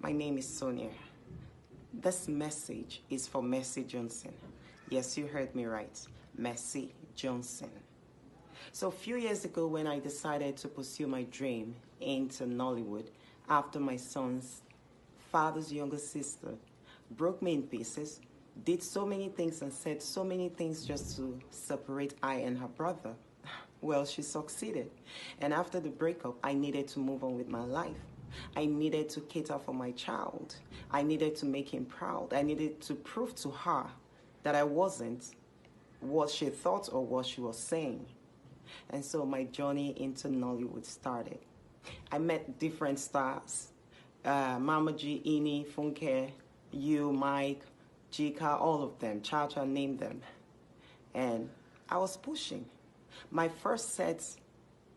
My name is Sonia. This message is for Mercy Johnson. Yes, you heard me right. Mercy Johnson. So a few years ago when I decided to pursue my dream into Nollywood after my son's father's younger sister broke me in pieces, did so many things and said so many things just to separate I and her brother. Well, she succeeded. And after the breakup, I needed to move on with my life. I needed to cater for my child. I needed to make him proud. I needed to prove to her that I wasn't what she thought or what she was saying. And so my journey into Nollywood started. I met different stars. Mama G, Ini, Funke, you, Mike, Jika, all of them. Cha-Cha named them. And I was pushing. My first set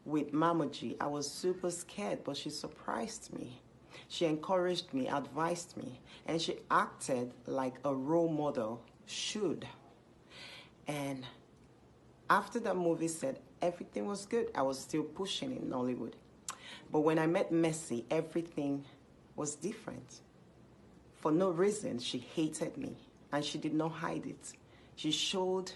with Mama G, I was super scared, but she surprised me. She encouraged me, advised me, and she acted like a role model should. And after that movie set, everything was good. I was still pushing in Nollywood. But when I met Mercy, everything was different. For no reason, she hated me, and she did not hide it. She showed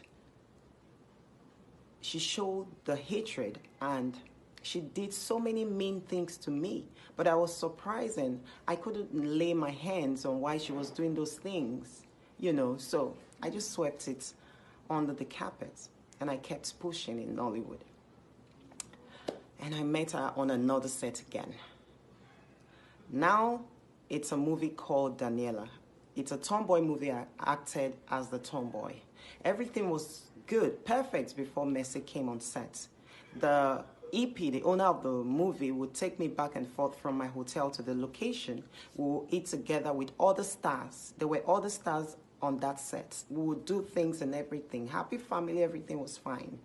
the hatred, and she did so many mean things to me. But I was surprised, and I couldn't lay my hands on why she was doing those things, so I just swept it under the carpet, and I kept pushing in Nollywood. And I met her on another set again. Now, it's a movie called Daniela. It's a tomboy movie. I acted as the tomboy. Everything was good, perfect before Mercy came on set. The EP, the owner of the movie, would take me back and forth from my hotel to the location. We would eat together with other stars. There were other stars on that set. We would do things and everything. Happy family, everything was fine.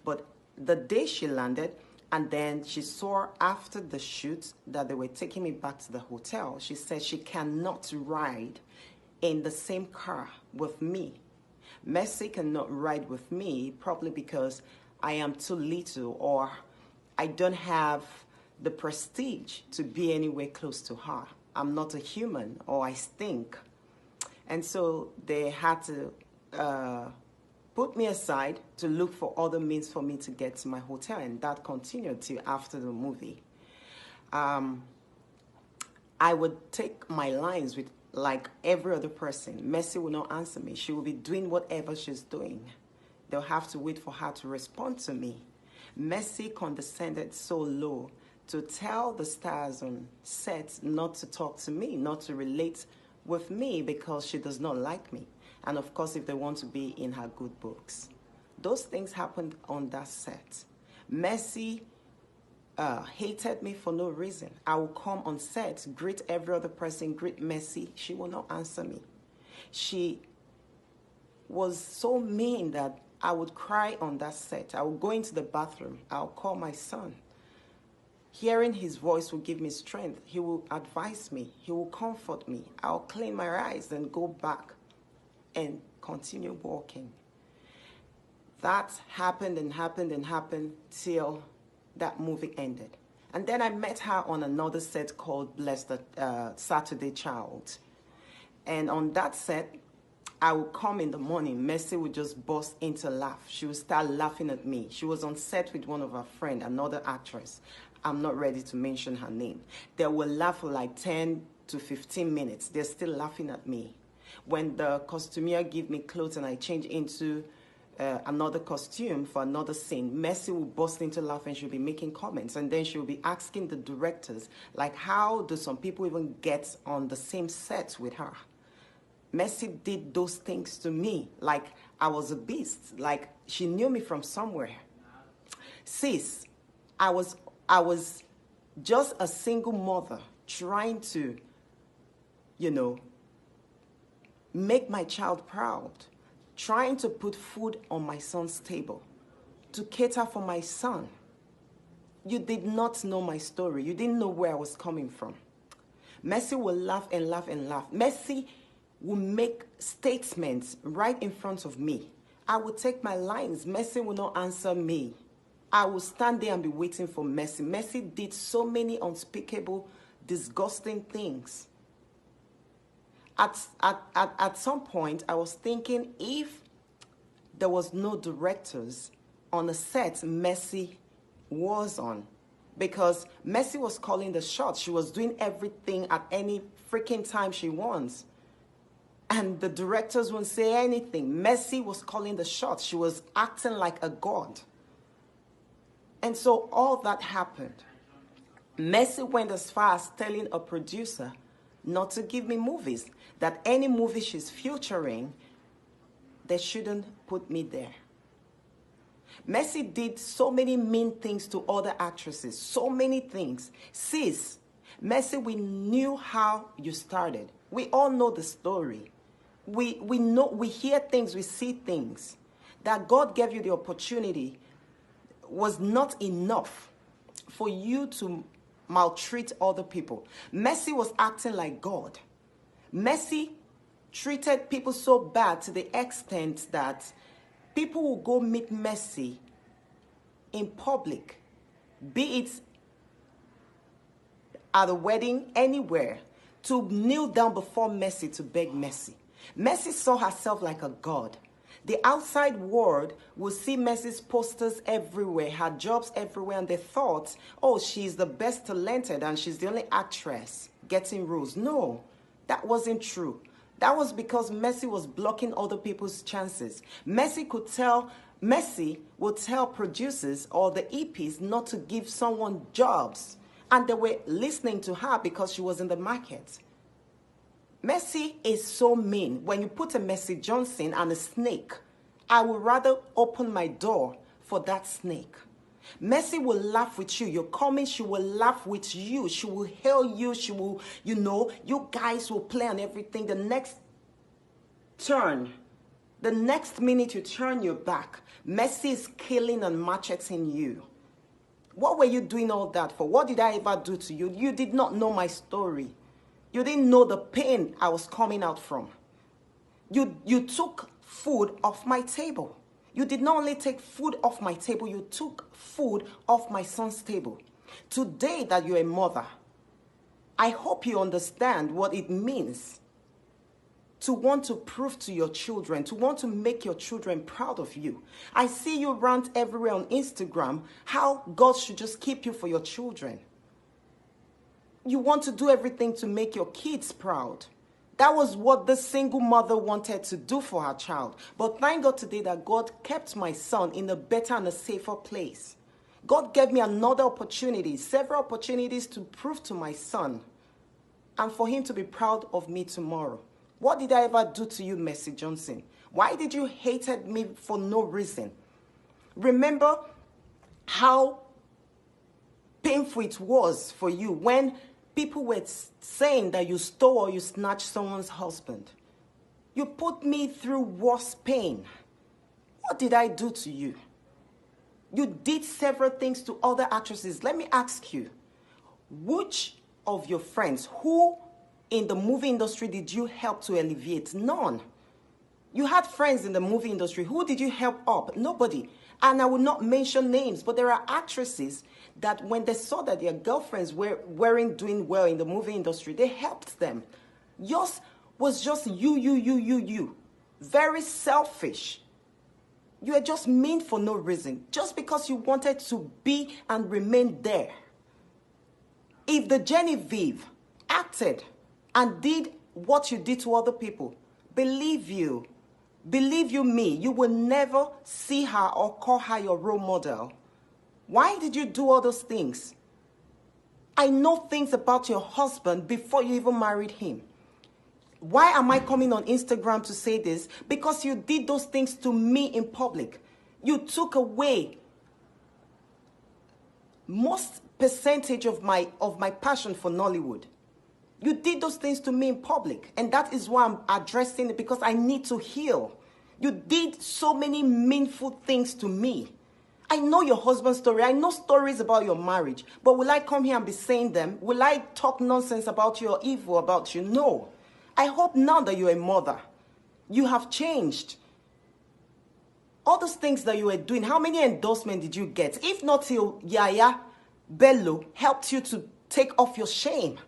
But the day she landed, and then she saw after the shoot that they were taking me back to the hotel, she said she cannot ride in the same car with me. Mercy cannot ride with me, probably because I am too little or I don't have the prestige to be anywhere close to her. I'm not a human or I stink. And so they had to put me aside to look for other means for me to get to my hotel, and that continued till after the movie. I would take my lines with like every other person. Mercy will not answer me. She will be doing whatever she's doing. They'll have to wait for her to respond to me. Mercy condescended so low to tell the stars on set not to talk to me, not to relate with me because she does not like me. And of course, if they want to be in her good books. Those things happened on that set. Mercy hated me for no reason. I will come on set, greet every other person, greet Mercy. She will not answer me. She was so mean that I would cry on that set. I would go into the bathroom. I'll call my son. Hearing his voice will give me strength. He will advise me. He will comfort me. I'll clean my eyes and go back and continue walking. That happened and happened and happened till that movie ended. And then I met her on another set called Bless the Saturday Child. And on that set, I would come in the morning, Mercy would just burst into laugh. She would start laughing at me. She was on set with one of her friends, another actress. I'm not ready to mention her name. They will laugh for like 10 to 15 minutes. They're still laughing at me. When the costumier give me clothes and I change into another costume for another scene, Mercy will burst into laugh and she'll be making comments. And then she'll be asking the directors, like, how do some people even get on the same set with her? Mercy did those things to me like I was a beast, like she knew me from somewhere. Sis, I was just a single mother trying to, make my child proud, trying to put food on my son's table, to cater for my son. You did not know my story. You didn't know where I was coming from. Mercy will laugh and laugh and laugh. Mercy will make statements right in front of me. I will take my lines. Mercy will not answer me. I will stand there and be waiting for Mercy. Mercy did so many unspeakable, disgusting things At some point, I was thinking if there was no directors on the set Mercy was on, because Mercy was calling the shots. She was doing everything at any freaking time she wants. And the directors wouldn't say anything. Mercy was calling the shots. She was acting like a god. And so all that happened. Mercy went as far as telling a producer not to give me movies, that any movie she's featuring, they shouldn't put me there. Mercy did so many mean things to other actresses, so many things. Sis, Mercy, we knew how you started. We all know the story. We know, we hear things, we see things. That God gave you the opportunity was not enough for you to maltreat other people. Mercy was acting like God. Mercy treated people so bad to the extent that people will go meet Mercy in public, be it at a wedding, anywhere, to kneel down before Mercy to beg Mercy. Mercy saw herself like a god. The outside world will see Mercy's posters everywhere, her jobs everywhere, and they thought, oh, she's the best talented and she's the only actress getting roles. No, that wasn't true. That was because Mercy was blocking other people's chances. Mercy would tell producers or the EPs not to give someone jobs, and they were listening to her because she was in the market. Mercy is so mean. When you put a Mercy Johnson and a snake, I would rather open my door for that snake. Mercy will laugh with you. You're coming, she will laugh with you. She will hail you. She will, you guys will play on everything. The next turn, the next minute you turn your back, Mercy is killing and macheting you. What were you doing all that for? What did I ever do to you? You did not know my story. You didn't know the pain I was coming out from. You took food off my table. You did not only take food off my table, you took food off my son's table. Today that you're a mother, I hope you understand what it means to want to prove to your children, to want to make your children proud of you. I see you rant everywhere on Instagram how God should just keep you for your children. You want to do everything to make your kids proud. That was what the single mother wanted to do for her child. But thank God today that God kept my son in a better and a safer place. God gave me another opportunity, several opportunities to prove to my son and for him to be proud of me tomorrow. What did I ever do to you, Mercy Johnson? Why did you hate me for no reason? Remember how painful it was for you when people were saying that you stole or you snatched someone's husband. You put me through worse pain. What did I do to you? You did several things to other actresses. Let me ask you, which of your friends, who in the movie industry did you help to alleviate? None. You had friends in the movie industry. Who did you help up? Nobody. And I will not mention names, but there are actresses that when they saw that their girlfriends weren't doing well in the movie industry, they helped them. Yours was just you. Very selfish. You are just mean for no reason, just because you wanted to be and remain there. If the Genevieve acted and did what you did to other people, believe you me, you will never see her or call her your role model. Why did you do all those things? I know things about your husband before you even married him. Why am I coming on Instagram to say this? Because you did those things to me in public. You took away most percentage of my passion for Nollywood. You did those things to me in public, and that is why I'm addressing it, because I need to heal. You did so many meaningful things to me. I know your husband's story. I know stories about your marriage, but will I come here and be saying them? Will I talk nonsense about you or evil about you? No. I hope now that you're a mother, you have changed. All those things that you were doing, how many endorsements did you get? If not till Yaya Bello helped you to take off your shame.